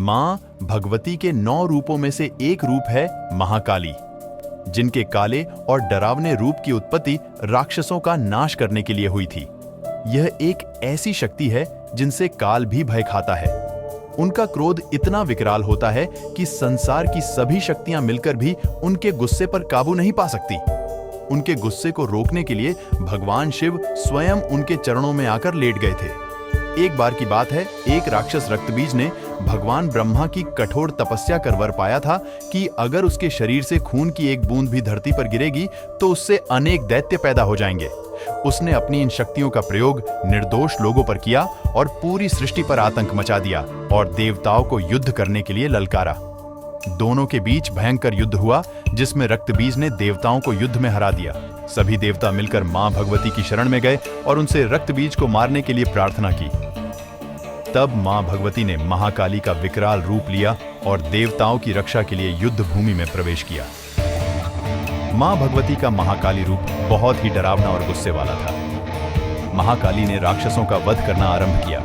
मां भगवती के 9 रूपों में से एक रूप है महाकाली, जिनके काले और डरावने रूप की उत्पत्ति राक्षसों का नाश करने के लिए हुई थी। यह एक ऐसी शक्ति है जिनसे काल भी भय खाता है। उनका क्रोध इतना विकराल होता है कि संसार की सभी शक्तियां मिलकर भी उनके गुस्से पर काबू नहीं पा सकती। उनके गुस्से को रोकने के लिए भगवान शिव स्वयं उनके चरणों में आकर लेट गए थे। एक बार की बात है, एक राक्षस रक्तबीज ने भगवान ब्रह्मा की कठोर तपस्या कर वर पाया था कि अगर उसके शरीर से खून की एक बूंद भी धरती पर गिरेगी तो उससे अनेक दैत्य पैदा हो जाएंगे। उसने अपनी इन शक्तियों का प्रयोग निर्दोष लोगों पर किया और पूरी सृष्टि पर आतंक मचा दिया और देवताओं को युद्ध करने के लिए ललकारा। दोनों के बीच भयंकर युद्ध हुआ, जिसमें रक्तबीज ने देवताओं को युद्ध में हरा दिया। सभी देवता मिलकर मां भगवती की शरण में गए और उनसे रक्तबीज को मारने के लिए प्रार्थना की। तब मां भगवती ने महाकाली का विकराल रूप लिया और देवताओं की रक्षा के लिए युद्ध भूमि में प्रवेश किया। मां भगवती का महाकाली रूप बहुत ही डरावना और गुस्से वाला था। महाकाली ने राक्षसों का वध करना आरंभ किया।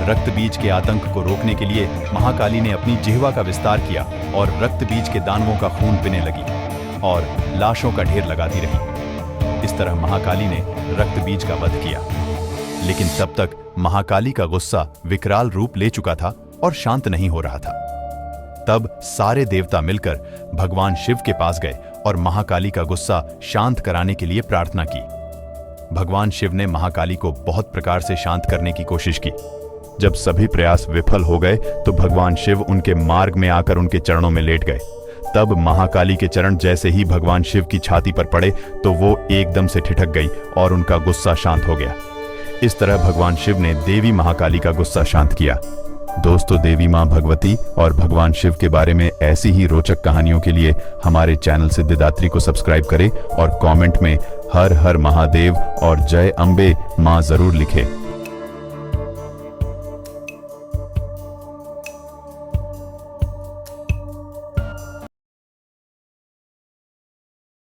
रक्तबीज के आतंक को रोकने के लिए महाकाली ने अपनी जिह्वा का विस्तार किया और रक्तबीज के दानवों का खून पीने लगी और लाशों का ढेर लगाती रही। इस तरह महाकाली ने रक्तबीज का वध किया। लेकिन तब तक महाकाली का गुस्सा विकराल रूप ले चुका था और शांत नहीं हो रहा था। तब सारे देवता मिलकर भगवान शिव के पास गए और महाकाली का गुस्सा शांत कराने के लिए प्रार्थना की। भगवान शिव ने महाकाली को बहुत प्रकार से शांत करने की कोशिश की। जब सभी प्रयास विफल हो गए तो भगवान शिव उनके मार्ग में आकर उनके चरणों में लेट गए। तब महाकाली के चरण जैसे ही भगवान शिव की छाती पर पड़े तो वो एकदम से ठिठक गई और उनका गुस्सा शांत हो गया। इस तरह भगवान शिव ने देवी महाकाली का गुस्सा शांत किया। दोस्तों, देवी मां भगवती और भगवान शिव के बारे में ऐसी ही रोचक कहानियों के लिए हमारे चैनल सिद्धिदात्री को सब्सक्राइब करें और कमेंट में हर हर महादेव और जय अंबे मां जरूर लिखें।